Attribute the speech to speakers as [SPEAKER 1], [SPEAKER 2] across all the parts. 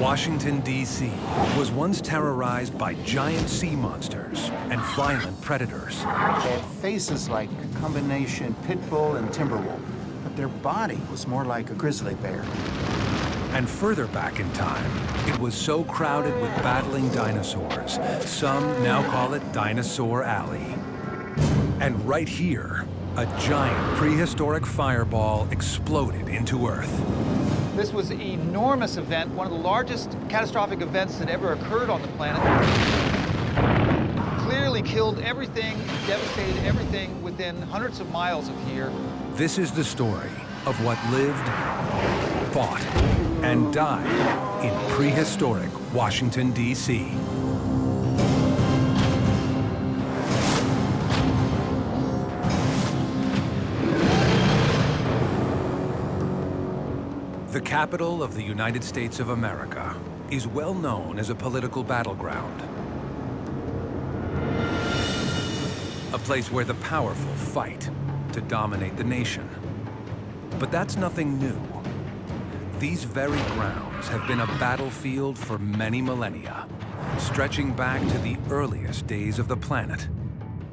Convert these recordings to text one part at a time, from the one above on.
[SPEAKER 1] Washington, D.C. was once terrorized by giant sea monsters and violent predators.
[SPEAKER 2] They had faces like a combination pit bull and timber wolf, but their body was more like a grizzly bear.
[SPEAKER 1] And further back in time, it was so crowded with battling dinosaurs, some now call it Dinosaur Alley. And right here, a giant prehistoric fireball exploded into Earth.
[SPEAKER 3] This was an enormous event, one of the largest catastrophic events that ever occurred on the planet. Clearly killed everything, devastated everything within hundreds of miles of here.
[SPEAKER 1] This is the story of what lived, fought, and died in prehistoric Washington, D.C. The capital of the United States of America is well known as a political battleground. A place where the powerful fight to dominate the nation. But that's nothing new. These very grounds have been a battlefield for many millennia, stretching back to the earliest days of the planet.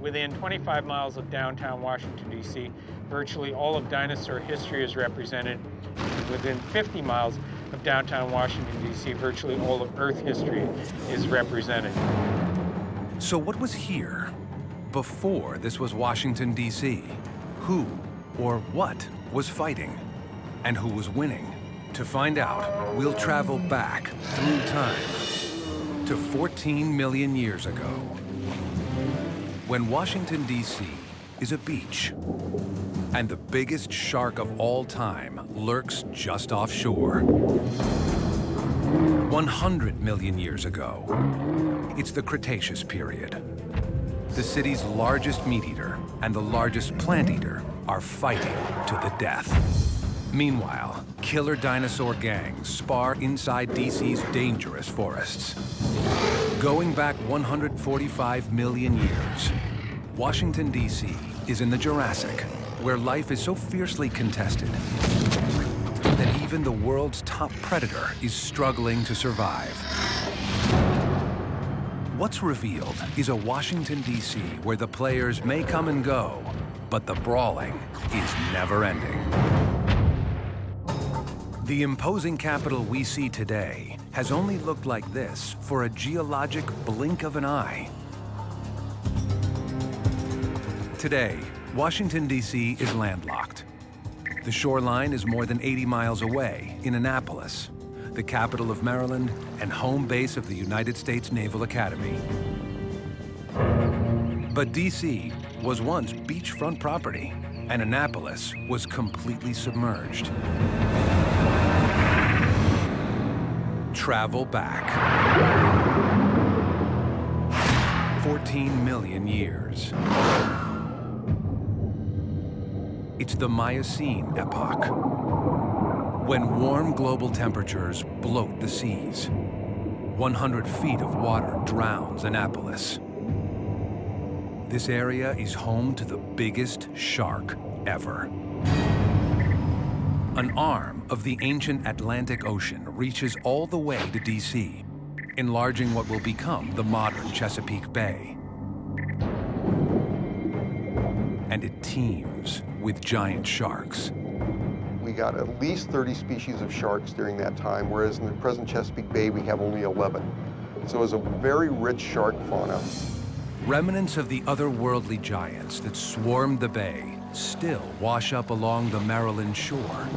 [SPEAKER 4] Within 25 miles of downtown Washington, D.C., virtually all of dinosaur history is represented. Within 50 miles of downtown Washington, D.C., virtually all of Earth history is represented.
[SPEAKER 1] So what was here before this was Washington, D.C.? Who or what was fighting? And who was winning? To find out, we'll travel back through time to 14 million years ago, when Washington, D.C. is a beach, and the biggest shark of all time lurks just offshore. 100 million years ago, it's the Cretaceous period. The city's largest meat eater and the largest plant eater are fighting to the death. Meanwhile, killer dinosaur gangs spar inside DC's dangerous forests. Going back 145 million years, Washington, D.C. is in the Jurassic, where life is so fiercely contested that even the world's top predator is struggling to survive. What's revealed is a Washington, D.C. where the players may come and go, but the brawling is never ending. The imposing capital we see today has only looked like this for a geologic blink of an eye. Today, Washington, D.C. is landlocked. The shoreline is more than 80 miles away in Annapolis, the capital of Maryland and home base of the United States Naval Academy. But D.C. was once beachfront property, and Annapolis was completely submerged. Travel back 14 million years. It's the Miocene epoch, when warm global temperatures bloat the seas. 100 feet of water drowns Annapolis. This area is home to the biggest shark ever. An arm of the ancient Atlantic Ocean reaches all the way to D.C., enlarging what will become the modern Chesapeake Bay. And it teems with giant sharks.
[SPEAKER 5] We got at least 30 species of sharks during that time, whereas in the present Chesapeake Bay, we have only 11. So it was a very rich shark fauna.
[SPEAKER 1] Remnants of the otherworldly giants that swarmed the bay still wash up along the Maryland shore.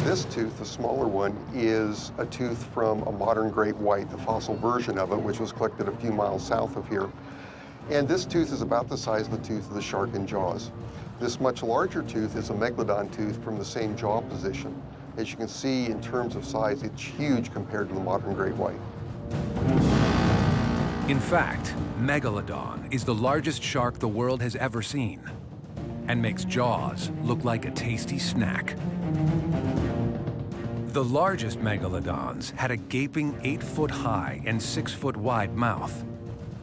[SPEAKER 5] This tooth, the smaller one, is a tooth from a modern great white, the fossil version of it, which was collected a few miles south of here. And this tooth is about the size of the tooth of the shark in Jaws. This much larger tooth is a megalodon tooth from the same jaw position. As you can see, in terms of size, it's huge compared to the modern great white.
[SPEAKER 1] In fact, Megalodon is the largest shark the world has ever seen, and makes Jaws look like a tasty snack. The largest megalodons had a gaping 8-foot-high and 6-foot-wide mouth,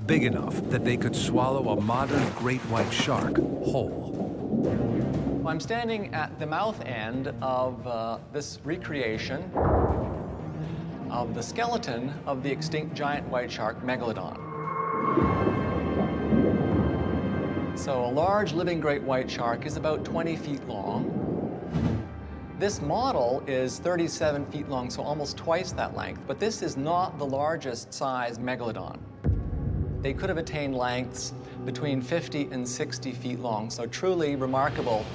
[SPEAKER 1] big enough that they could swallow a modern great white shark whole.
[SPEAKER 6] I'm standing at the mouth end of this recreation of the skeleton of the extinct giant white shark, Megalodon. So a large living great white shark is about 20 feet long. This model is 37 feet long, so almost twice that length, but this is not the largest size Megalodon. They could have attained lengths between 50 and 60 feet long, so truly remarkable,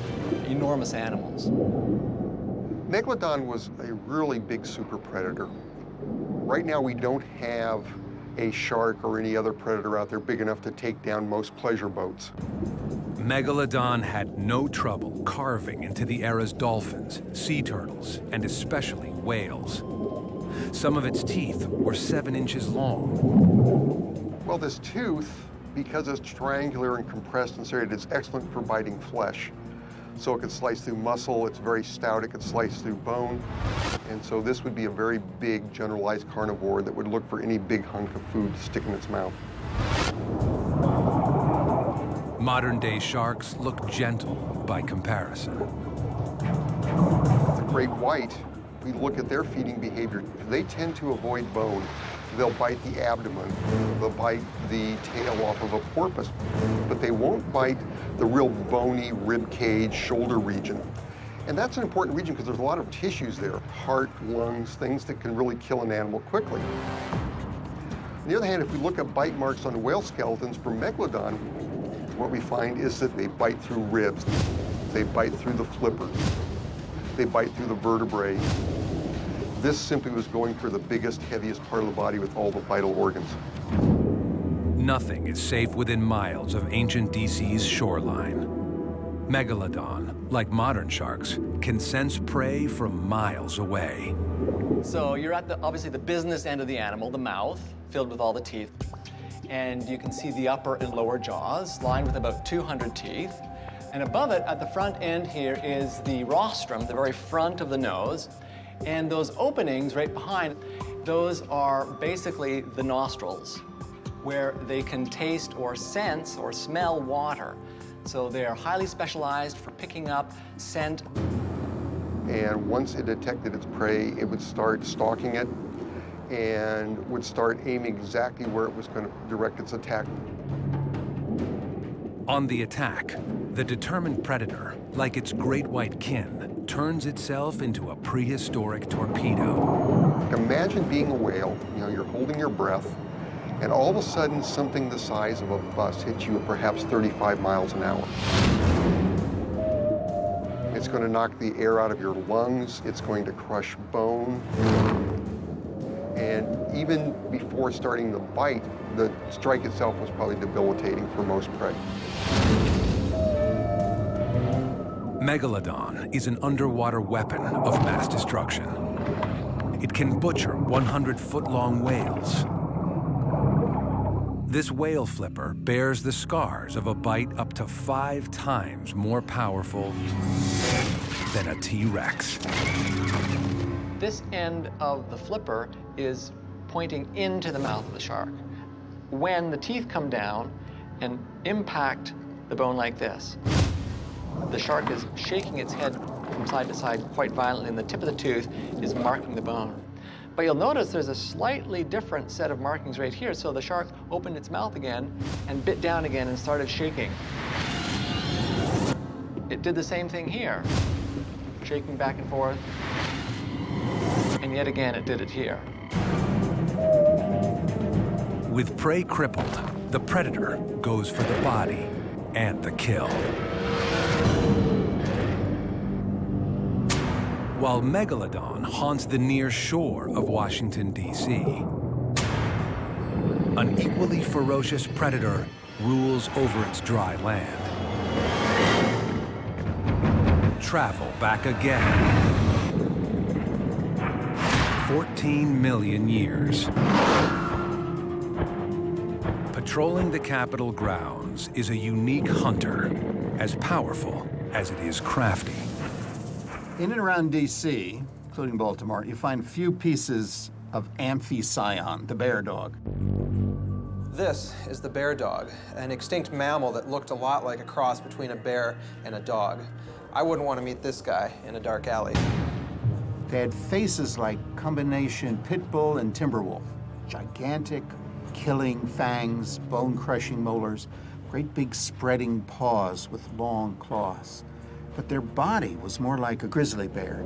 [SPEAKER 6] enormous animals.
[SPEAKER 5] Megalodon was a really big super predator. Right now we don't have a shark or any other predator out there big enough to take down most pleasure boats.
[SPEAKER 1] Megalodon had no trouble carving into the era's dolphins, sea turtles, and especially whales. Some of its teeth were 7 inches long.
[SPEAKER 5] Well, this tooth, because it's triangular and compressed and serrated, it's excellent for biting flesh. So it could slice through muscle, it's very stout, it could slice through bone. And so this would be a very big generalized carnivore that would look for any big hunk of food to stick in its mouth.
[SPEAKER 1] Modern-day sharks look gentle by comparison.
[SPEAKER 5] The great white, if we look at their feeding behavior, they tend to avoid bone. They'll bite the abdomen, they'll bite the tail off of a porpoise, but they won't bite the real bony rib cage, shoulder region. And that's an important region because there's a lot of tissues there, heart, lungs, things that can really kill an animal quickly. On the other hand, if we look at bite marks on whale skeletons for Megalodon, what we find is that they bite through ribs, they bite through the flippers, they bite through the vertebrae. This simply was going for the biggest, heaviest part of the body with all the vital organs.
[SPEAKER 1] Nothing is safe within miles of ancient DC's shoreline. Megalodon, like modern sharks, can sense prey from miles away.
[SPEAKER 6] So you're at obviously the business end of the animal, the mouth, filled with all the teeth. And you can see the upper and lower jaws lined with about 200 teeth. And above it, at the front end here, is the rostrum, the very front of the nose. And those openings right behind, those are basically the nostrils, where they can taste or sense or smell water. So they are highly specialized for picking up scent.
[SPEAKER 5] And once it detected its prey, it would start stalking it and would start aiming exactly where it was going to direct its attack.
[SPEAKER 1] On the attack, the determined predator, like its great white kin, turns itself into a prehistoric torpedo.
[SPEAKER 5] Imagine being a whale, you're holding your breath, and all of a sudden something the size of a bus hits you at perhaps 35 miles an hour. It's going to knock the air out of your lungs, it's going to crush bone, and even before starting the bite, the strike itself was probably debilitating for most prey.
[SPEAKER 1] Megalodon is an underwater weapon of mass destruction. It can butcher 100-foot-long whales. This whale flipper bears the scars of a bite up to 5 times more powerful than a T-Rex.
[SPEAKER 6] This end of the flipper is pointing into the mouth of the shark. When the teeth come down and impact the bone like this, the shark is shaking its head from side to side quite violently, and the tip of the tooth is marking the bone. But you'll notice there's a slightly different set of markings right here. So the shark opened its mouth again and bit down again and started shaking. It did the same thing here, shaking back and forth. And yet again, it did it here.
[SPEAKER 1] With prey crippled, the predator goes for the body and the kill. While Megalodon haunts the near shore of Washington, D.C., an equally ferocious predator rules over its dry land. Travel back again. 14 million years. Patrolling the Capitol grounds is a unique hunter, as powerful as it is crafty.
[SPEAKER 2] In and around D.C., including Baltimore, you find few pieces of Amphision, the bear dog.
[SPEAKER 7] This is the bear dog, an extinct mammal that looked a lot like a cross between a bear and a dog. I wouldn't want to meet this guy in a dark alley.
[SPEAKER 2] They had faces like combination pit bull and timber wolf. Gigantic, killing fangs, bone-crushing molars, great big spreading paws with long claws. But their body was more like a grizzly bear.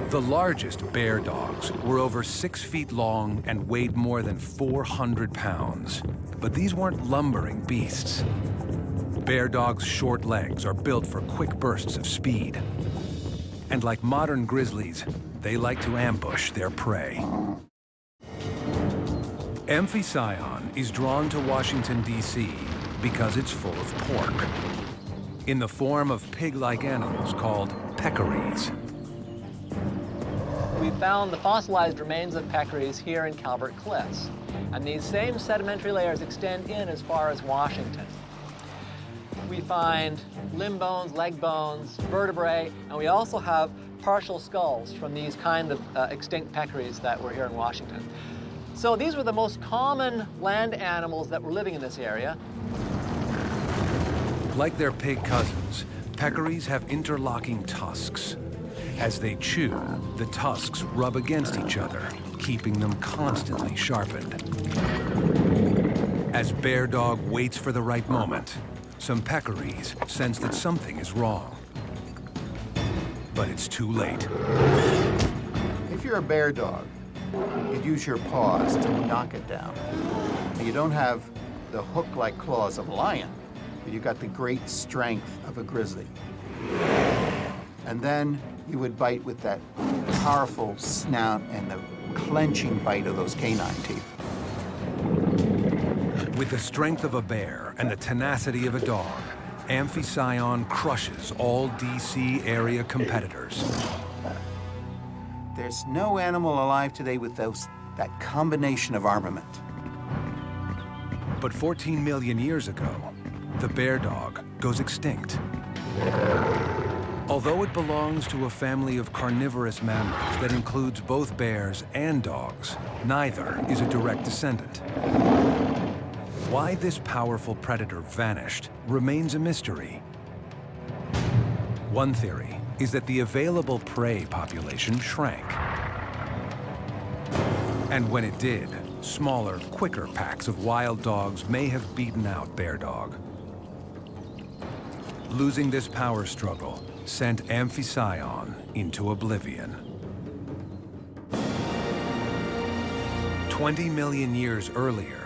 [SPEAKER 1] The largest bear dogs were over 6 feet long and weighed more than 400 pounds. But these weren't lumbering beasts. Bear dogs' short legs are built for quick bursts of speed. And like modern grizzlies, they like to ambush their prey. Amphision is drawn to Washington, D.C. because it's full of pork, in the form of pig-like animals called peccaries.
[SPEAKER 6] We found the fossilized remains of peccaries here in Calvert Cliffs, and these same sedimentary layers extend in as far as Washington. We find limb bones, leg bones, vertebrae, and we also have partial skulls from these kind of extinct peccaries that were here in Washington. So these were the most common land animals that were living in this area.
[SPEAKER 1] Like their pig cousins, peccaries have interlocking tusks. As they chew, the tusks rub against each other, keeping them constantly sharpened. As Bear Dog waits for the right moment, some peccaries sense that something is wrong. But it's too late.
[SPEAKER 2] If you're a bear dog, you'd use your paws to knock it down. You don't have the hook-like claws of a lion, but you've got the great strength of a grizzly. And then you would bite with that powerful snout and the clenching bite of those canine teeth.
[SPEAKER 1] With the strength of a bear and the tenacity of a dog, Amphision crushes all D.C. area competitors.
[SPEAKER 2] There's no animal alive today with that combination of armament.
[SPEAKER 1] But 14 million years ago, the bear dog goes extinct. Although it belongs to a family of carnivorous mammals that includes both bears and dogs, neither is a direct descendant. Why this powerful predator vanished remains a mystery. One theory is that the available prey population shrank. And when it did, smaller, quicker packs of wild dogs may have beaten out bear dog. Losing this power struggle sent Amphision into oblivion. 20 million years earlier,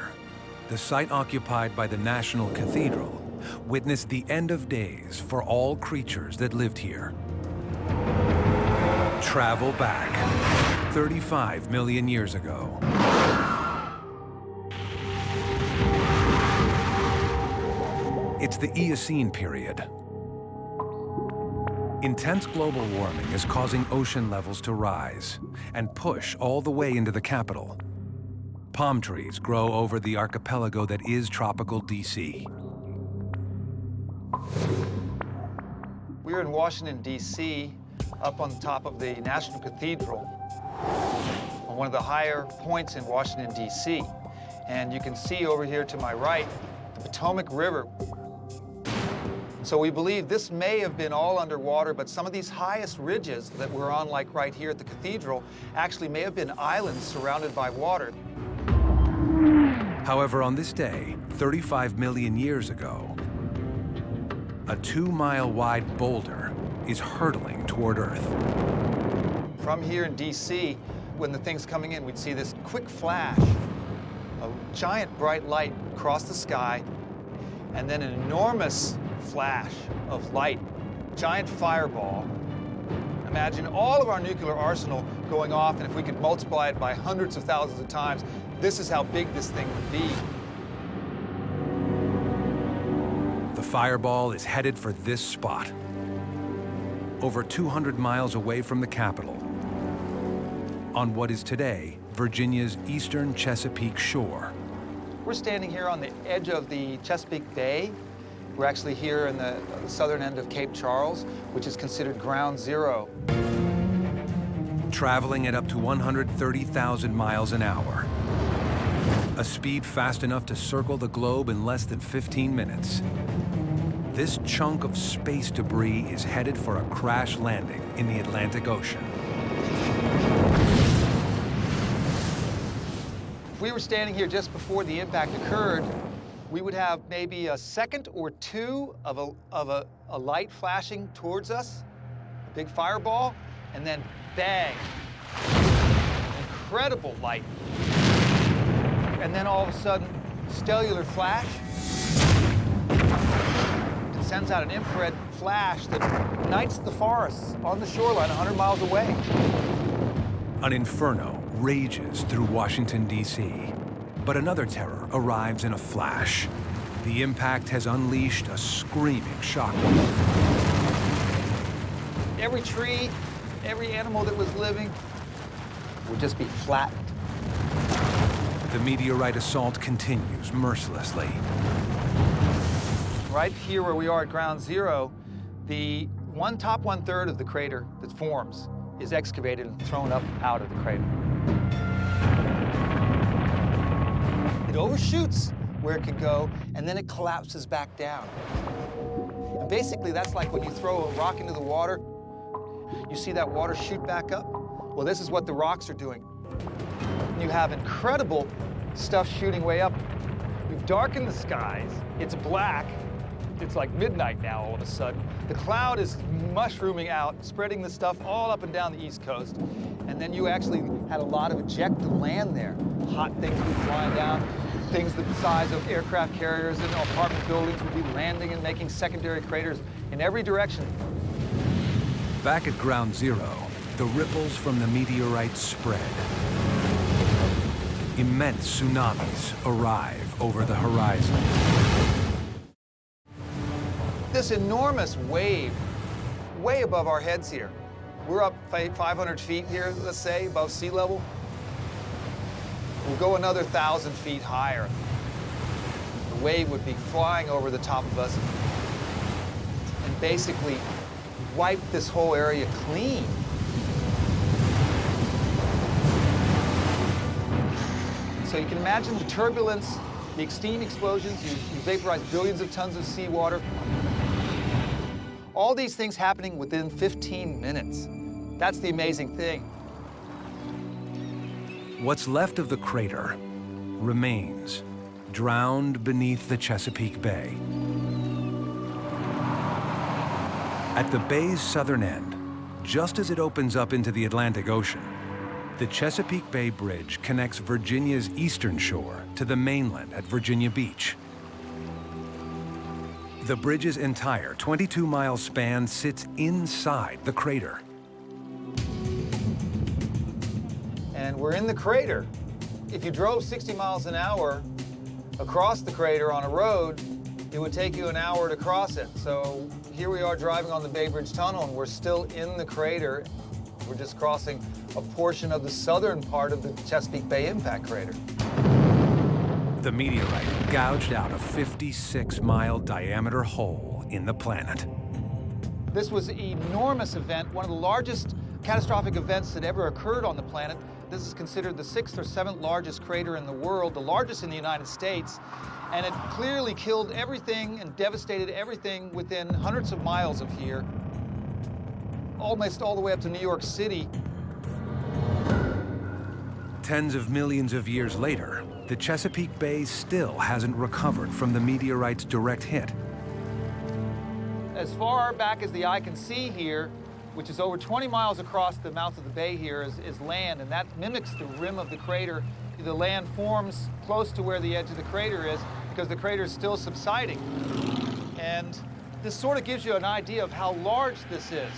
[SPEAKER 1] the site occupied by the National Cathedral witnessed the end of days for all creatures that lived here. Travel back 35 million years ago. It's the Eocene period. Intense global warming is causing ocean levels to rise and push all the way into the capital. Palm trees grow over the archipelago that is tropical D.C.
[SPEAKER 3] We're in Washington, D.C., up on top of the National Cathedral, on one of the higher points in Washington, D.C. And you can see over here to my right, the Potomac River. So we believe this may have been all underwater, but some of these highest ridges that we're on, like right here at the cathedral, actually may have been islands surrounded by water.
[SPEAKER 1] However, on this day, 35 million years ago, a 2-mile-wide boulder is hurtling toward Earth.
[SPEAKER 3] From here in D.C., when the thing's coming in, we'd see this quick flash, a giant bright light across the sky, and then an enormous flash of light, giant fireball. Imagine all of our nuclear arsenal going off, and if we could multiply it by hundreds of thousands of times, this is how big this thing would be.
[SPEAKER 1] The fireball is headed for this spot, over 200 miles away from the capital, on what is today Virginia's eastern Chesapeake shore.
[SPEAKER 3] We're standing here on the edge of the Chesapeake Bay. We're actually here in the southern end of Cape Charles, which is considered ground zero.
[SPEAKER 1] Traveling at up to 130,000 miles an hour, a speed fast enough to circle the globe in less than 15 minutes. this chunk of space debris is headed for a crash landing in the Atlantic Ocean.
[SPEAKER 3] If we were standing here just before the impact occurred, we would have maybe a second or two of a light flashing towards us, a big fireball, and then bang, incredible light. And then all of a sudden, stellar flash. It sends out an infrared flash that ignites the forests on the shoreline 100 miles away.
[SPEAKER 1] An inferno rages through Washington, D.C., but another terror arrives in a flash. The impact has unleashed a screaming shockwave.
[SPEAKER 3] Every tree, every animal that was living would just be flattened.
[SPEAKER 1] The meteorite assault continues mercilessly.
[SPEAKER 3] Right here where we are at ground zero, the top one-third of the crater that forms is excavated and thrown up out of the crater. It overshoots where it can go, and then it collapses back down. And basically, that's like when you throw a rock into the water, you see that water shoot back up? Well, this is what the rocks are doing. You have incredible stuff shooting way up. We've darkened the skies. It's black. It's like midnight now all of a sudden. The cloud is mushrooming out, spreading the stuff all up and down the East Coast. And then you actually had a lot of ejected land there. Hot things would be flying down. Things the size of aircraft carriers and apartment buildings would be landing and making secondary craters in every direction.
[SPEAKER 1] Back at ground zero, the ripples from the meteorite spread. Immense tsunamis arrive over the horizon.
[SPEAKER 3] This enormous wave, way above our heads here. We're up 500 feet here, let's say, above sea level. We'll go another 1,000 feet higher. The wave would be flying over the top of us and basically wipe this whole area clean. So you can imagine the turbulence, the extreme explosions, you vaporize billions of tons of seawater. All these things happening within 15 minutes. That's the amazing thing.
[SPEAKER 1] What's left of the crater remains, drowned beneath the Chesapeake Bay. At the bay's southern end, just as it opens up into the Atlantic Ocean, the Chesapeake Bay Bridge connects Virginia's eastern shore to the mainland at Virginia Beach. The bridge's entire 22-mile span sits inside the crater.
[SPEAKER 3] And we're in the crater. If you drove 60 miles an hour across the crater on a road, it would take you an hour to cross it. So here we are driving on the Bay Bridge Tunnel, and we're still in the crater. We're just crossing a portion of the southern part of the Chesapeake Bay impact crater.
[SPEAKER 1] The meteorite gouged out a 56-mile diameter hole in the planet.
[SPEAKER 3] This was an enormous event, one of the largest catastrophic events that ever occurred on the planet. This is considered the 6th or 7th largest crater in the world, the largest in the United States, and it clearly killed everything and devastated everything within hundreds of miles of here, almost all the way up to New York City.
[SPEAKER 1] Tens of millions of years later, the Chesapeake Bay still hasn't recovered from the meteorite's direct hit.
[SPEAKER 3] As far back as the eye can see here, which is over 20 miles across the mouth of the bay here, is land, and that mimics the rim of the crater. The land forms close to where the edge of the crater is because the crater is still subsiding. And this sort of gives you an idea of how large this is.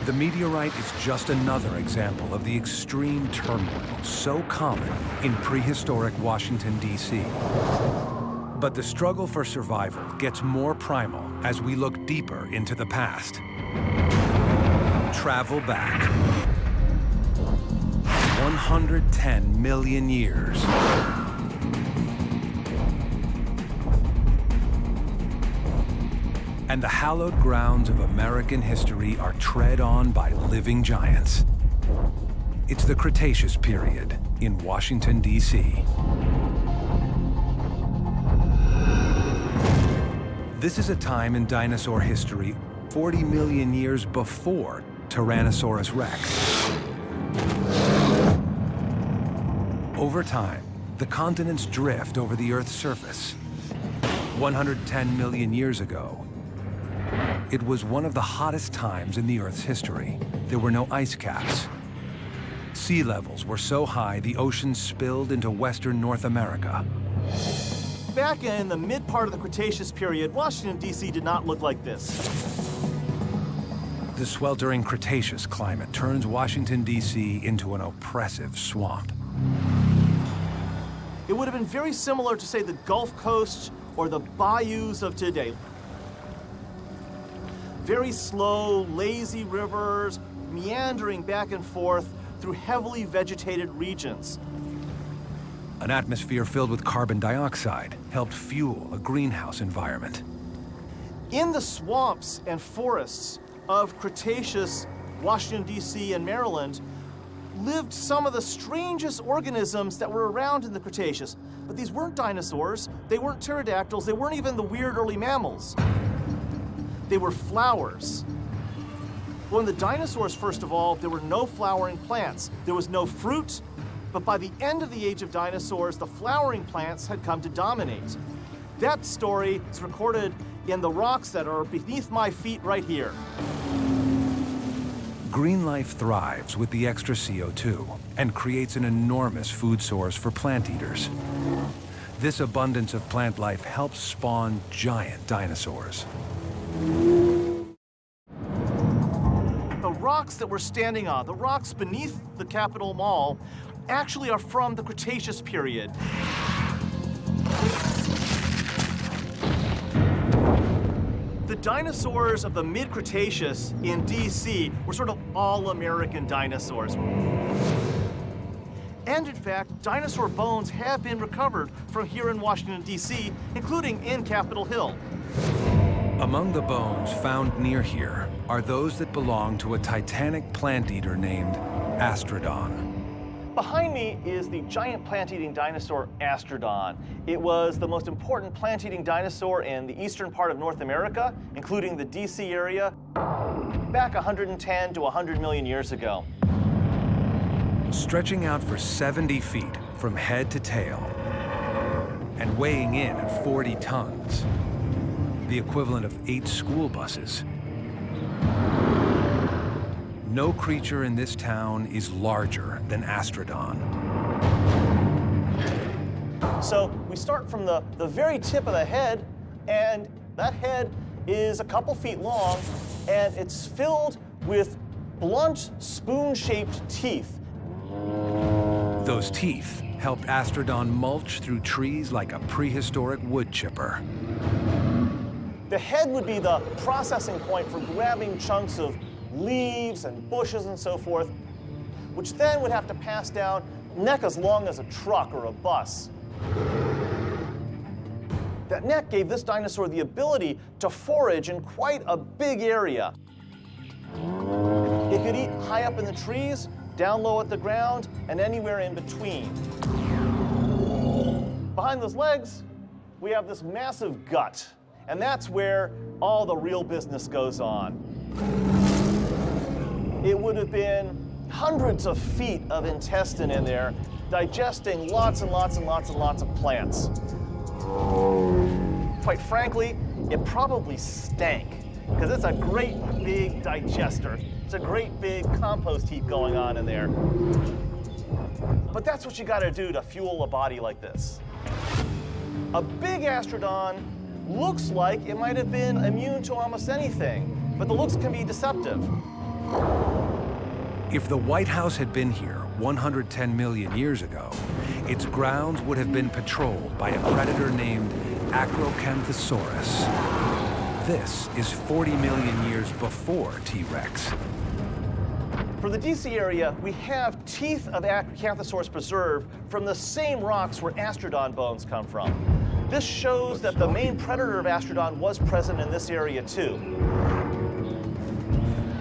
[SPEAKER 1] The meteorite is just another example of the extreme turmoil so common in prehistoric Washington, D.C. But the struggle for survival gets more primal as we look deeper into the past. Travel back 110 million years. And the hallowed grounds of American history are tread on by living giants. It's the Cretaceous period in Washington, D.C. This is a time in dinosaur history 40 million years before Tyrannosaurus rex. Over time, the continents drift over the Earth's surface. 110 million years ago, it was one of the hottest times in the Earth's history. There were no ice caps. Sea levels were so high the oceans spilled into western North America.
[SPEAKER 8] Back in the mid part of the Cretaceous period, Washington, D.C. did not look like this.
[SPEAKER 1] The sweltering Cretaceous climate turns Washington, D.C. into an oppressive swamp.
[SPEAKER 8] It would have been very similar to, say, the Gulf Coast or the bayous of today. Very slow, lazy rivers, meandering back and forth through heavily vegetated regions.
[SPEAKER 1] An atmosphere filled with carbon dioxide helped fuel a greenhouse environment.
[SPEAKER 8] In the swamps and forests of Cretaceous Washington, D.C. and Maryland lived some of the strangest organisms that were around in the Cretaceous. But these weren't dinosaurs, they weren't pterodactyls, they weren't even the weird early mammals. They were flowers. When the dinosaurs first evolved, there were no flowering plants. There was no fruit, but by the end of the age of dinosaurs, the flowering plants had come to dominate. That story is recorded in the rocks that are beneath my feet right here.
[SPEAKER 1] Green life thrives with the extra CO2 and creates an enormous food source for plant eaters. This abundance of plant life helps spawn giant dinosaurs.
[SPEAKER 8] The rocks that we're standing on, the rocks beneath the Capitol Mall, actually are from the Cretaceous period. The dinosaurs of the mid-Cretaceous in D.C. were sort of all-American dinosaurs. And in fact, dinosaur bones have been recovered from here in Washington, D.C., including in Capitol Hill.
[SPEAKER 1] Among the bones found near here are those that belong to a titanic plant eater named Astrodon.
[SPEAKER 8] Behind me is the giant plant-eating dinosaur Astrodon. It was the most important plant-eating dinosaur in the eastern part of North America, including the DC area, back 110 to 100 million years ago.
[SPEAKER 1] Stretching out for 70 feet from head to tail and weighing in at 40 tons, the equivalent of 8 school buses. No creature in this town is larger than Astrodon.
[SPEAKER 8] So we start from the very tip of the head, and that head is a couple feet long, and it's filled with blunt, spoon-shaped teeth.
[SPEAKER 1] Those teeth helped Astrodon mulch through trees like a prehistoric wood chipper.
[SPEAKER 8] The head would be the processing point for grabbing chunks of leaves and bushes and so forth, which then would have to pass down neck as long as a truck or a bus. That neck gave this dinosaur the ability to forage in quite a big area. It could eat high up in the trees, down low at the ground, and anywhere in between. Behind those legs, we have this massive gut, and that's where all the real business goes on. It would have been hundreds of feet of intestine in there, digesting lots and lots and lots and lots of plants. Quite frankly, it probably stank, because it's a great big digester. It's a great big compost heap going on in there. But that's what you gotta do to fuel a body like this. A big Astrodon looks like it might have been immune to almost anything, but the looks can be deceptive.
[SPEAKER 1] If the White House had been here 110 million years ago, its grounds would have been patrolled by a predator named Acrocanthosaurus. This is 40 million years before T-Rex.
[SPEAKER 8] For the DC area, we have teeth of Acrocanthosaurus preserved from the same rocks where Astrodon bones come from. This shows that the main predator of Astrodon was present in this area too.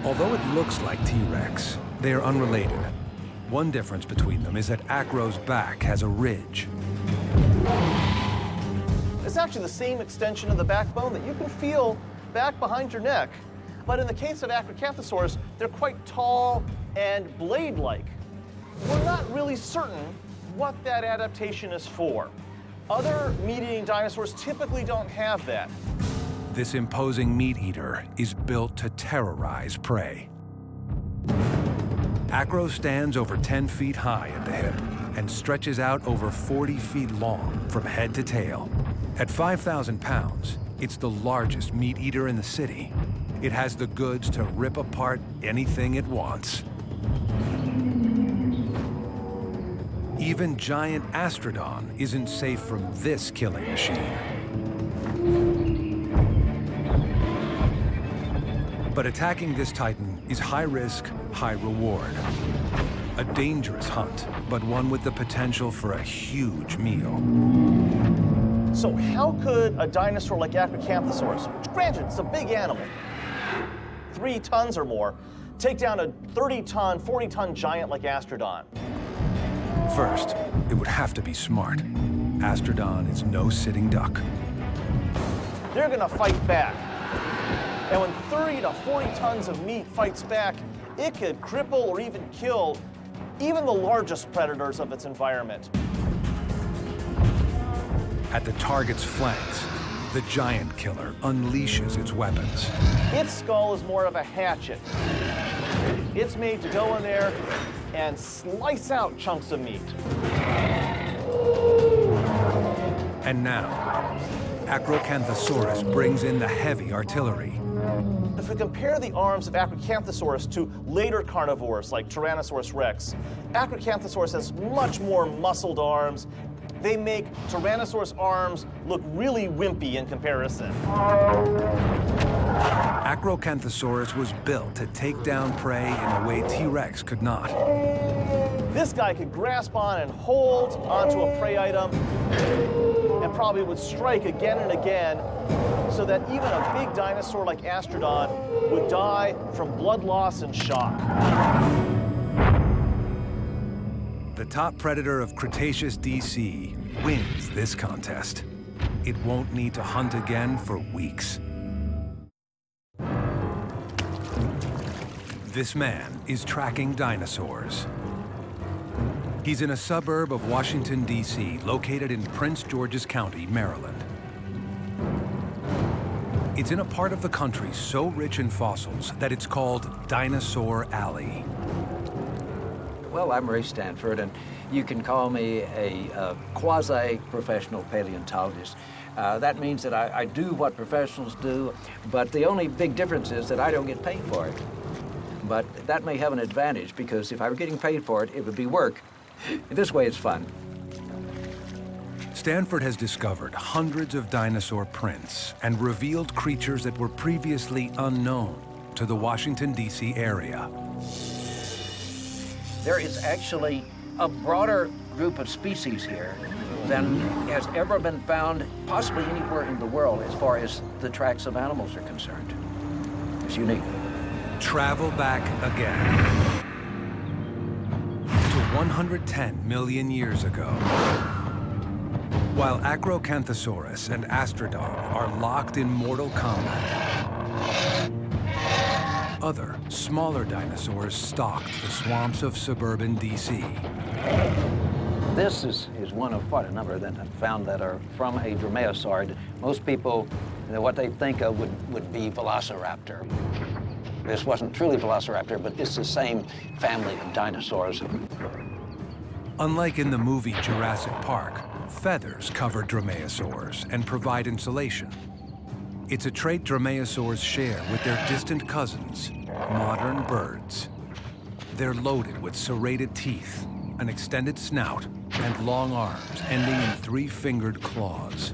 [SPEAKER 1] Although it looks like T-Rex, they are unrelated. One difference between them is that Acro's back has a ridge.
[SPEAKER 8] It's It's actually the same extension of the backbone that you can feel back behind your neck. But in the case of Acrocanthosaurus, they're quite tall and blade-like. We're not really certain what that adaptation is for. Other meat-eating dinosaurs typically don't have that.
[SPEAKER 1] This imposing meat eater is built to terrorize prey. Acro stands over 10 feet high at the hip and stretches out over 40 feet long from head to tail. At 5,000 pounds, it's the largest meat eater in the city. It has the goods to rip apart anything it wants. Even giant Astrodon isn't safe from this killing machine. But attacking this titan is high risk, high reward. A dangerous hunt, but one with the potential for a huge meal.
[SPEAKER 8] So how could a dinosaur like Acrocanthosaurus, which granted, it's a big animal, 3 tons or more, take down a 30-ton, 40-ton giant like Astrodon?
[SPEAKER 1] First, it would have to be smart. Astrodon is no sitting duck.
[SPEAKER 8] They're gonna fight back. And when 30 to 40 tons of meat fights back, it could cripple or even kill even the largest predators of its environment.
[SPEAKER 1] At the target's flanks, the giant killer unleashes its weapons.
[SPEAKER 8] Its skull is more of a hatchet. It's made to go in there and slice out chunks of meat.
[SPEAKER 1] And now, Acrocanthosaurus brings in the heavy artillery.
[SPEAKER 8] If we compare the arms of Acrocanthosaurus to later carnivores like Tyrannosaurus rex, Acrocanthosaurus has much more muscled arms. They make Tyrannosaurus arms look really wimpy in comparison.
[SPEAKER 1] Acrocanthosaurus was built to take down prey in a way T-Rex could not.
[SPEAKER 8] This guy could grasp on and hold onto a prey item and probably would strike again and again so that even a big dinosaur like Astrodon would die from blood loss and shock.
[SPEAKER 1] The top predator of Cretaceous DC wins this contest. It won't need to hunt again for weeks. This man is tracking dinosaurs. He's in a suburb of Washington, D.C., located in Prince George's County, Maryland. It's in a part of the country so rich in fossils that it's called Dinosaur Alley.
[SPEAKER 9] Well, I'm Ray Stanford, and you can call me a quasi-professional paleontologist. That means that I do what professionals do, but the only big difference is that I don't get paid for it. But that may have an advantage, because if I were getting paid for it, it would be work. This way, it's fun.
[SPEAKER 1] Stanford has discovered hundreds of dinosaur prints and revealed creatures that were previously unknown to the Washington, D.C. area.
[SPEAKER 9] There is actually a broader group of species here than has ever been found possibly anywhere in the world as far as the tracks of animals are concerned. It's unique.
[SPEAKER 1] Travel back again to 110 million years ago. While Acrocanthosaurus and Astrodon are locked in mortal combat, other, smaller dinosaurs stalked the swamps of suburban D.C.
[SPEAKER 9] This is one of quite a number that I've found that are from a dromaeosaurid. Most people, what they think of would be Velociraptor. This wasn't truly Velociraptor, but it's the same family of dinosaurs.
[SPEAKER 1] Unlike in the movie Jurassic Park, feathers cover dromaeosaurs and provide insulation. It's a trait dromaeosaurs share with their distant cousins, modern birds. They're loaded with serrated teeth, an extended snout, and long arms ending in 3-fingered claws.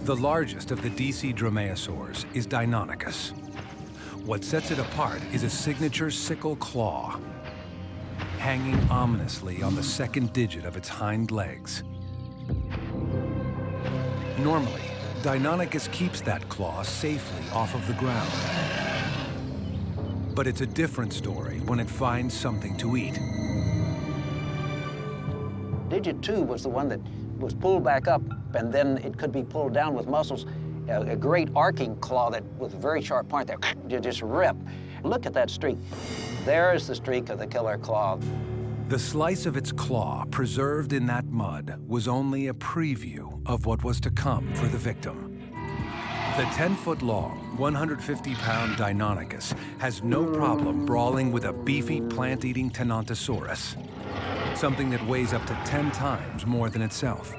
[SPEAKER 1] The largest of the DC dromaeosaurs is Deinonychus. What sets it apart is a signature sickle claw, hanging ominously on the second digit of its hind legs. Normally, Deinonychus keeps that claw safely off of the ground. But it's a different story when it finds something to eat.
[SPEAKER 9] Digit 2 was the one that was pulled back up, and then it could be pulled down with muscles, a great arcing claw that with a very sharp point that you just rip. Look at that streak. There is the streak of the killer claw.
[SPEAKER 1] The slice of its claw preserved in that mud was only a preview of what was to come for the victim. The 10-foot-long, 150-pound Deinonychus has no problem brawling with a beefy plant-eating Tenontosaurus, something that weighs up to 10 times more than itself.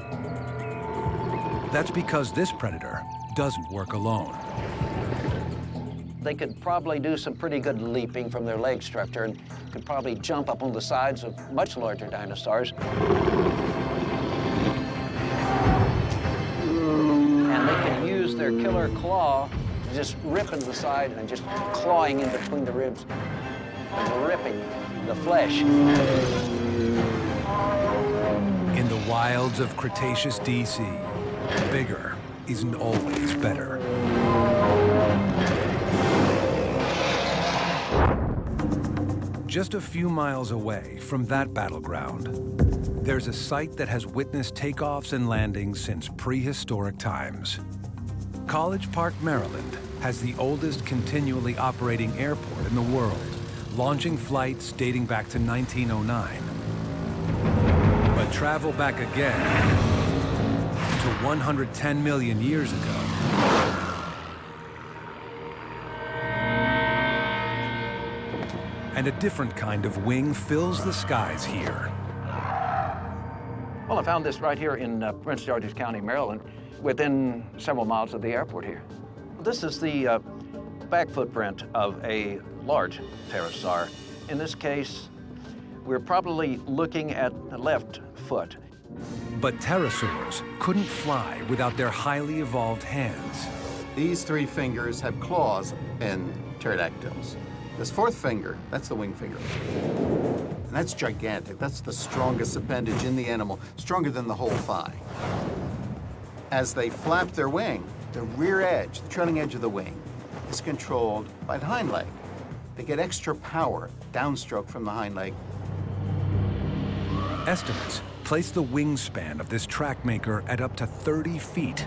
[SPEAKER 1] That's because this predator doesn't work alone.
[SPEAKER 9] They could probably do some pretty good leaping from their leg structure and could probably jump up on the sides of much larger dinosaurs. And they can use their killer claw to just rip into the side and just clawing in between the ribs and ripping the flesh.
[SPEAKER 1] In the wilds of Cretaceous DC, bigger isn't always better. Just a few miles away from that battleground, there's a site that has witnessed takeoffs and landings since prehistoric times. College Park, Maryland has the oldest continually operating airport in the world, launching flights dating back to 1909. But travel back again to 110 million years ago. And a different kind of wing fills the skies here.
[SPEAKER 9] Well, I found this right here in Prince George's County, Maryland, within several miles of the airport here. This is the back footprint of a large pterosaur. In this case, we're probably looking at the left foot.
[SPEAKER 1] But pterosaurs couldn't fly without their highly evolved hands.
[SPEAKER 2] These 3 fingers have claws in pterodactyls. This 4th finger, that's the wing finger. And that's gigantic. That's the strongest appendage in the animal, stronger than the whole thigh. As they flap their wing, the rear edge, the trailing edge of the wing, is controlled by the hind leg. They get extra power, downstroke from the hind leg.
[SPEAKER 1] Estimates place the wingspan of this track maker at up to 30 feet.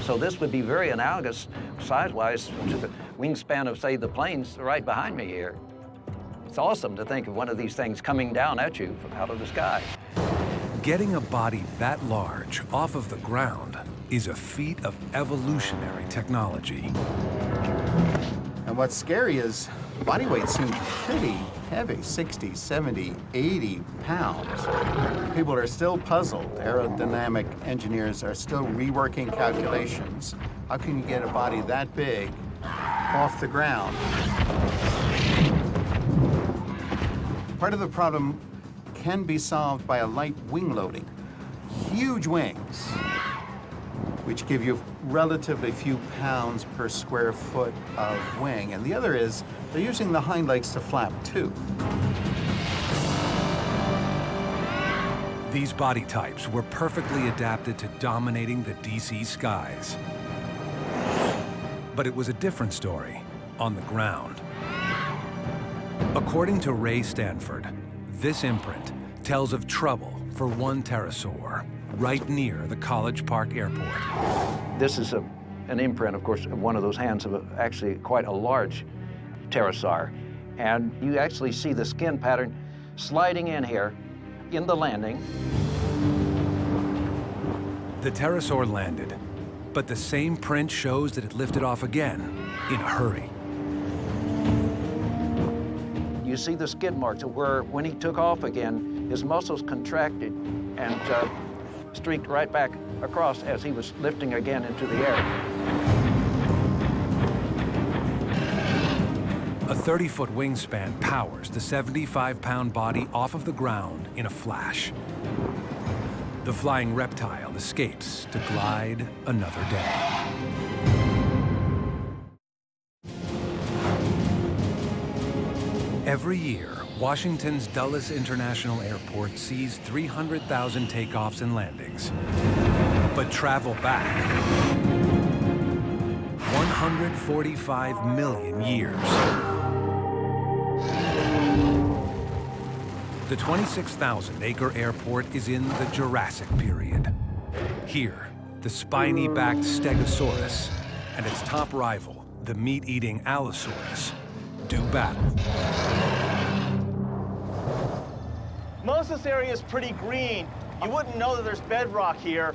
[SPEAKER 9] So this would be very analogous, size-wise, to the wingspan of, say, the planes right behind me here. It's awesome to think of one of these things coming down at you from out of the sky.
[SPEAKER 1] Getting a body that large off of the ground is a feat of evolutionary technology.
[SPEAKER 2] And what's scary is body weight seems pretty heavy, 60, 70, 80 pounds. People are still puzzled. Aerodynamic engineers are still reworking calculations. How can you get a body that big off the ground? Part of the problem can be solved by a light wing loading. Huge wings, which give you relatively few pounds per square foot of wing. And the other is they're using the hind legs to flap too.
[SPEAKER 1] These body types were perfectly adapted to dominating the DC skies. But it was a different story on the ground. According to Ray Stanford, this imprint tells of trouble for one pterosaur right near the College Park Airport.
[SPEAKER 9] This is an imprint, of course, of one of those hands of actually quite a large pterosaur. And you actually see the skin pattern sliding in here in the landing.
[SPEAKER 1] The pterosaur landed, but the same print shows that it lifted off again in a hurry.
[SPEAKER 9] You see the skid marks of where, when he took off again, his muscles contracted and streaked right back across as he was lifting again into the air.
[SPEAKER 1] A 30-foot wingspan powers the 75-pound body off of the ground in a flash. The flying reptile escapes to glide another day. Every year, Washington's Dulles International Airport sees 300,000 takeoffs and landings. But travel back 145 million years. The 26,000-acre airport is in the Jurassic period. Here, the spiny-backed Stegosaurus and its top rival, the meat-eating Allosaurus, do battle.
[SPEAKER 8] Most of this area is pretty green. You wouldn't know that there's bedrock here.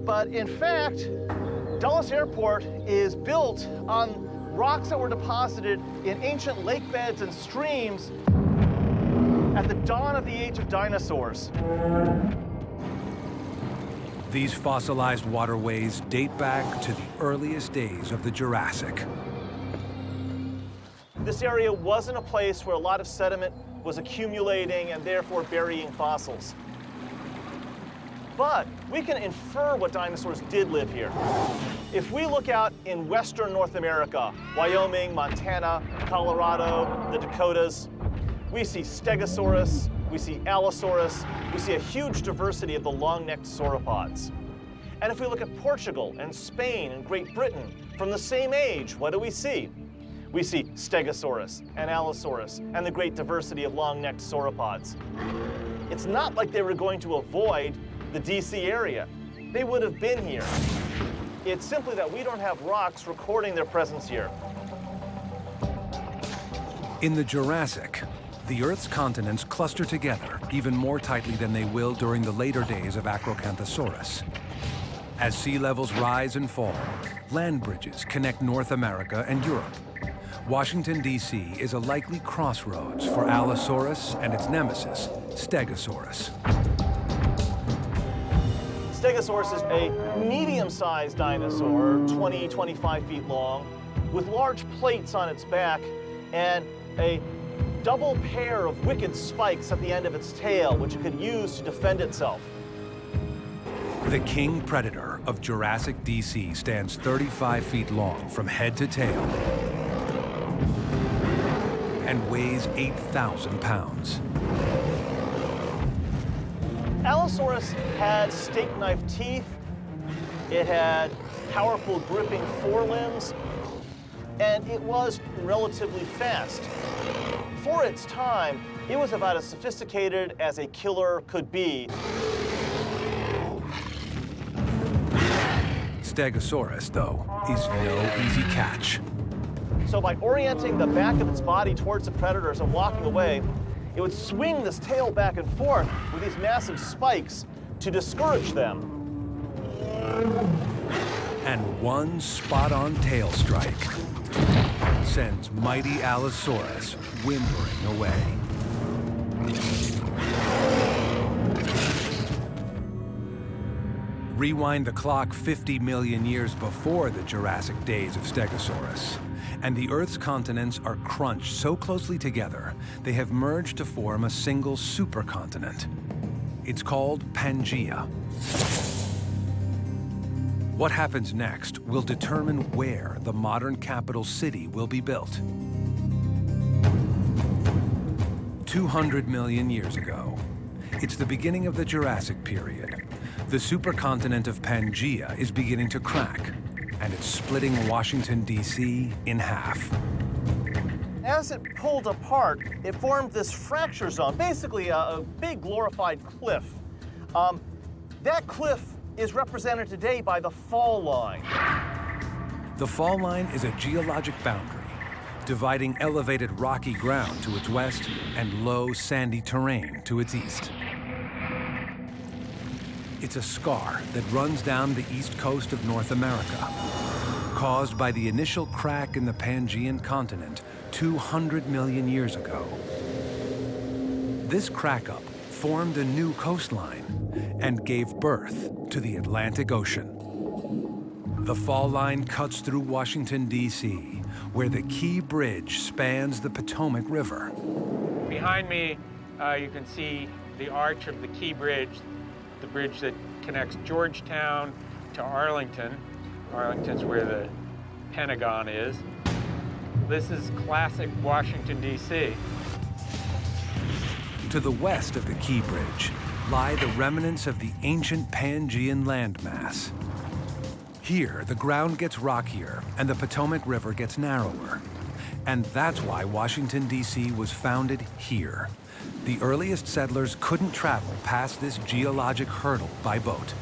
[SPEAKER 8] But in fact, Dulles Airport is built on rocks that were deposited in ancient lake beds and streams at the dawn of the age of dinosaurs.
[SPEAKER 1] These fossilized waterways date back to the earliest days of the Jurassic.
[SPEAKER 8] This area wasn't a place where a lot of sediment was accumulating and therefore burying fossils. But we can infer what dinosaurs did live here. If we look out in western North America, Wyoming, Montana, Colorado, the Dakotas, we see Stegosaurus, we see Allosaurus, we see a huge diversity of the long-necked sauropods. And if we look at Portugal and Spain and Great Britain from the same age, what do we see? We see Stegosaurus and Allosaurus and the great diversity of long-necked sauropods. It's not like they were going to avoid the DC area. They would have been here. It's simply that we don't have rocks recording their presence here.
[SPEAKER 1] In the Jurassic, the Earth's continents cluster together even more tightly than they will during the later days of Acrocanthosaurus. As sea levels rise and fall, land bridges connect North America and Europe. Washington, D.C. is a likely crossroads for Allosaurus and its nemesis, Stegosaurus.
[SPEAKER 8] Stegosaurus is a medium-sized dinosaur, 20, 25 feet long, with large plates on its back and a double pair of wicked spikes at the end of its tail, which it could use to defend itself.
[SPEAKER 1] The king predator of Jurassic DC stands 35 feet long from head to tail and weighs 8,000 pounds.
[SPEAKER 8] Allosaurus had steak knife teeth, it had powerful gripping forelimbs, and it was relatively fast. For its time, it was about as sophisticated as a killer could be.
[SPEAKER 1] Stegosaurus, though, is no easy catch.
[SPEAKER 8] So by orienting the back of its body towards the predators and walking away, it would swing this tail back and forth with these massive spikes to discourage them.
[SPEAKER 1] And one spot-on tail strike sends mighty Allosaurus whimpering away. Rewind the clock 50 million years before the Jurassic days of Stegosaurus, and the Earth's continents are crunched so closely together, they have merged to form a single supercontinent. It's called Pangaea. What happens next will determine where the modern capital city will be built. 200 million years ago, it's the beginning of the Jurassic period. The supercontinent of Pangaea is beginning to crack, and it's splitting Washington, D.C. in half.
[SPEAKER 8] As it pulled apart, it formed this fracture zone, basically a big glorified cliff. That cliff is represented today by the fall line.
[SPEAKER 1] The fall line is a geologic boundary, dividing elevated rocky ground to its west and low sandy terrain to its east. It's a scar that runs down the east coast of North America, caused by the initial crack in the Pangaean continent 200 million years ago. This crack-up formed a new coastline and gave birth to the Atlantic Ocean. The fall line cuts through Washington, D.C., where the Key Bridge spans the Potomac River.
[SPEAKER 4] Behind me, you can see the arch of the Key Bridge, the bridge that connects Georgetown to Arlington. Arlington's where the Pentagon is. This is classic Washington, D.C.
[SPEAKER 1] To the west of the Key Bridge lie the remnants of the ancient Pangaean landmass. Here, the ground gets rockier and the Potomac River gets narrower. And that's why Washington, D.C. was founded here. The earliest settlers couldn't travel past this geologic hurdle by boat.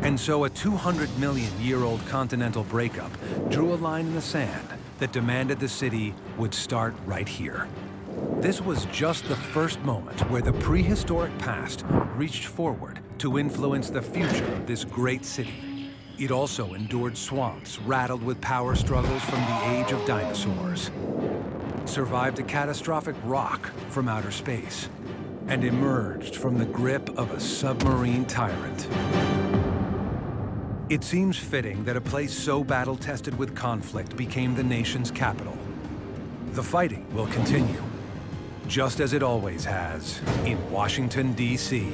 [SPEAKER 1] And so a 200-million-year-old continental breakup drew a line in the sand that demanded the city would start right here. This was just the first moment where the prehistoric past reached forward to influence the future of this great city. It also endured swamps rattled with power struggles from the age of dinosaurs, survived a catastrophic rock from outer space, and emerged from the grip of a submarine tyrant. It seems fitting that a place so battle-tested with conflict became the nation's capital. The fighting will continue, just as it always has in Washington, D.C.